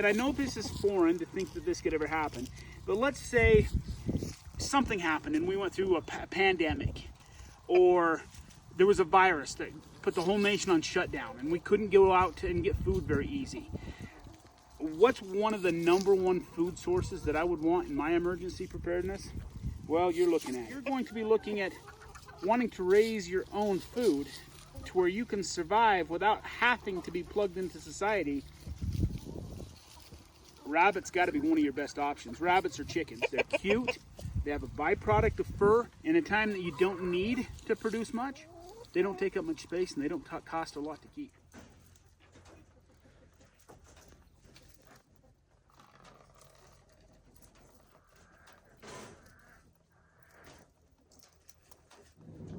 And I know this is foreign to think that this could ever happen, but let's say something happened and we went through a pandemic, or there was a virus that put the whole nation on shutdown and we couldn't go out and get food very easy. What's one of the #1 food sources that I would want in my emergency preparedness? Well, you're going to be looking at wanting to raise your own food to where you can survive without having to be plugged into society. Rabbits got to be one of your best options. Rabbits are chickens. They're cute. They have a byproduct of fur. In a time that you don't need to produce much, they don't take up much space and they don't cost a lot to keep.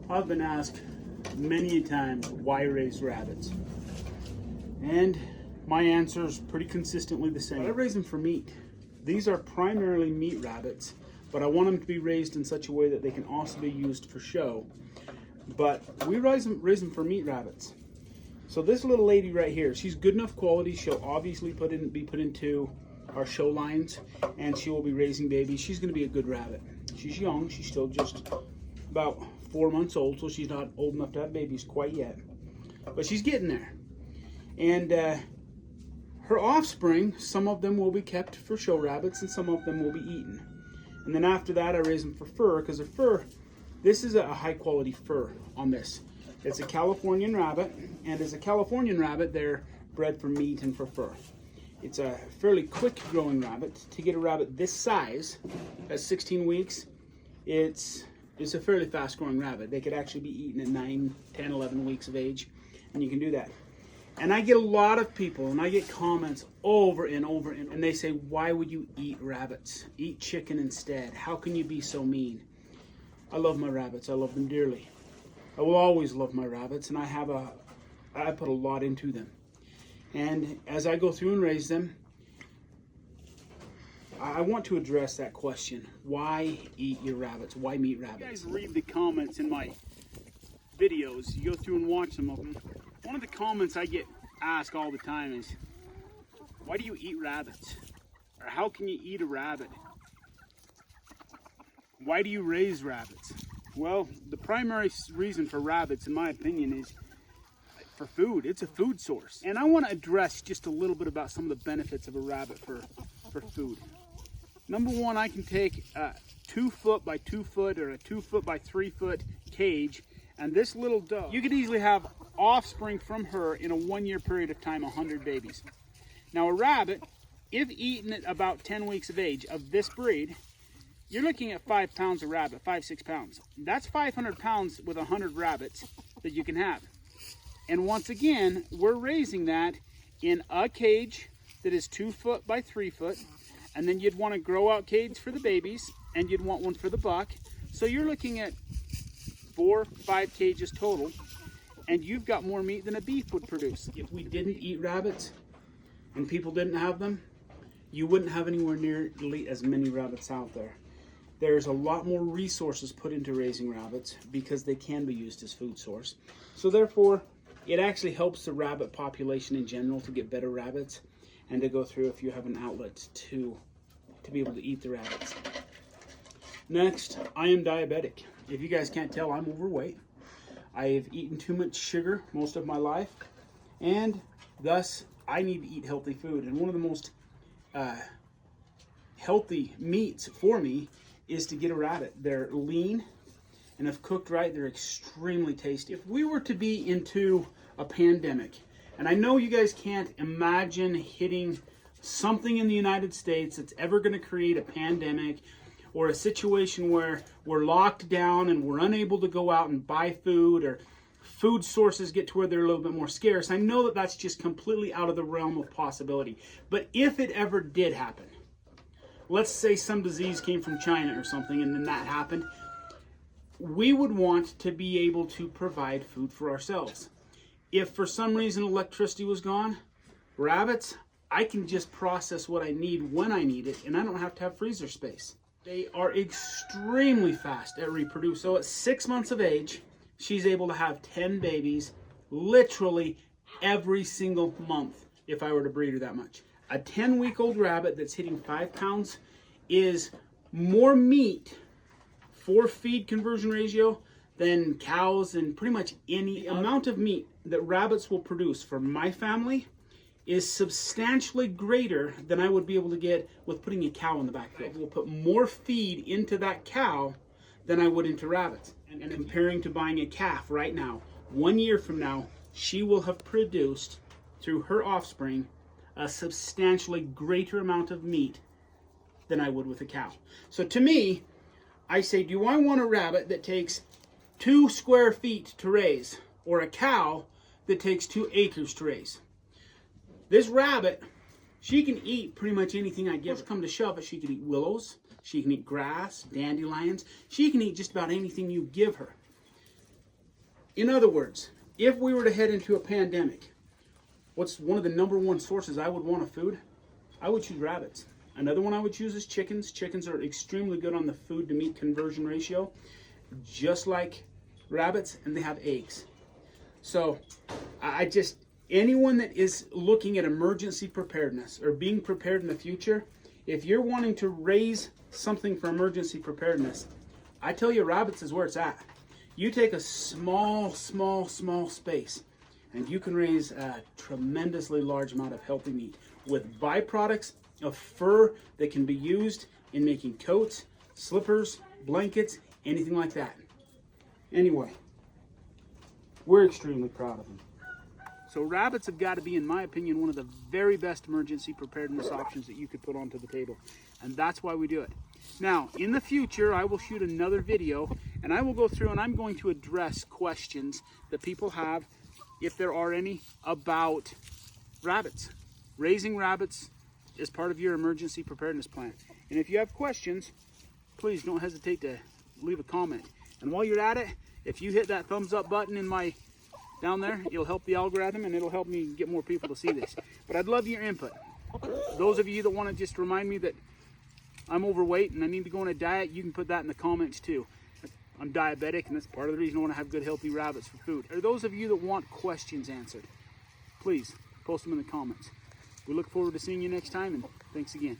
I've been asked many times why raise rabbits, and my answer is pretty consistently the same. I raise them for meat. These are primarily meat rabbits, but I want them to be raised in such a way that they can also be used for show. But we raise them for meat rabbits. So this little lady right here, she's good enough quality. She'll obviously be put into our show lines, and she will be raising babies. She's going to be a good rabbit. She's young. She's still just about 4 months old, so she's not old enough to have babies quite yet. But she's getting there. And her offspring, some of them will be kept for show rabbits and some of them will be eaten. And then after that, I raise them for fur, because the fur, this is a high quality fur on this. It's a Californian rabbit, and as a Californian rabbit, they're bred for meat and for fur. It's a fairly quick growing rabbit. To get a rabbit this size at 16 weeks, it's a fairly fast growing rabbit. They could actually be eaten at 9, 10, 11 weeks of age, and you can do that. And I get a lot of people, and I get comments over and over, and they say, why would you eat rabbits? Eat chicken instead. How can you be so mean? I love my rabbits. I love them dearly. I will always love my rabbits, and I put a lot into them. And as I go through and raise them, I want to address that question. Why eat your rabbits? Why meat rabbits? You guys read the comments in my videos. You go through and watch some of them. One of the comments I get asked all the time is, why do you eat rabbits? Or how can you eat a rabbit? Why do you raise rabbits? Well, the primary reason for rabbits, in my opinion, is for food. It's a food source. And I want to address just a little bit about some of the benefits of a rabbit for food. #1, I can take a 2 foot by 2 foot or a 2 foot by 3 foot cage, and this little dove, you could easily have offspring from her in a 1 year period of time, 100 babies. Now a rabbit, if eaten at about 10 weeks of age of this breed, you're looking at 5 pounds of rabbit, 5-6 pounds. That's 500 pounds with 100 rabbits that you can have. And once again, we're raising that in a cage that is 2 foot by 3 foot. And then you'd want a grow out cage for the babies, and you'd want one for the buck. So you're looking at 4, 5 cages total, and you've got more meat than a beef would produce. If we didn't eat rabbits and people didn't have them, you wouldn't have anywhere nearly as many rabbits out there. There's a lot more resources put into raising rabbits because they can be used as food source. So therefore, it actually helps the rabbit population in general to get better rabbits, and to go through if you have an outlet to be able to eat the rabbits. Next, I am diabetic. If you guys can't tell, I'm overweight. I've eaten too much sugar most of my life, and thus I need to eat healthy food. And one of the most healthy meats for me is to get a rabbit. They're lean, and if cooked right, they're extremely tasty. If we were to be into a pandemic, and I know you guys can't imagine hitting something in the United States that's ever going to create a pandemic or a situation where we're locked down and we're unable to go out and buy food, or food sources get to where they're a little bit more scarce. I know that that's just completely out of the realm of possibility. But if it ever did happen, let's say some disease came from China or something and then that happened, we would want to be able to provide food for ourselves. If for some reason electricity was gone, rabbits, I can just process what I need when I need it, and I don't have to have freezer space. They are extremely fast at reproducing. So at 6 months of age, she's able to have 10 babies literally every single month if I were to breed her that much. A 10-week-old rabbit that's hitting 5 pounds is more meat for feed conversion ratio than cows, and pretty much any amount of meat that rabbits will produce for my family is substantially greater than I would be able to get with putting a cow in the backfield. We'll put more feed into that cow than I would into rabbits. And comparing to buying a calf right now, 1 year from now, she will have produced through her offspring a substantially greater amount of meat than I would with a cow. So to me, I say, do I want a rabbit that takes 2 square feet to raise, or a cow that takes 2 acres to raise? This rabbit, she can eat pretty much anything I give her. Come to shove it, she can eat willows, she can eat grass, dandelions, she can eat just about anything you give her. In other words, if we were to head into a pandemic, what's one of the #1 sources I would want of food? I would choose rabbits. Another one I would choose is chickens. Chickens are extremely good on the food to meat conversion ratio, just like rabbits, and they have eggs. So anyone that is looking at emergency preparedness or being prepared in the future, if you're wanting to raise something for emergency preparedness, I tell you rabbits is where it's at. You take a small space and you can raise a tremendously large amount of healthy meat with byproducts of fur that can be used in making coats, slippers, blankets, anything like that. Anyway, we're extremely proud of them. So rabbits have got to be, in my opinion, one of the very best emergency preparedness options that you could put onto the table. And that's why we do it. Now, in the future, I will shoot another video and I will go through and I'm going to address questions that people have, if there are any, about rabbits. Raising rabbits is part of your emergency preparedness plan. And if you have questions, please don't hesitate to leave a comment. And while you're at it, if you hit that thumbs up button down there, it'll help the algorithm and it'll help me get more people to see this. But I'd love your input. Those of you that want to just remind me that I'm overweight and I need to go on a diet, you can put that in the comments too. I'm diabetic, and that's part of the reason I want to have good, healthy rabbits for food. Or those of you that want questions answered, please post them in the comments. We look forward to seeing you next time, and thanks again.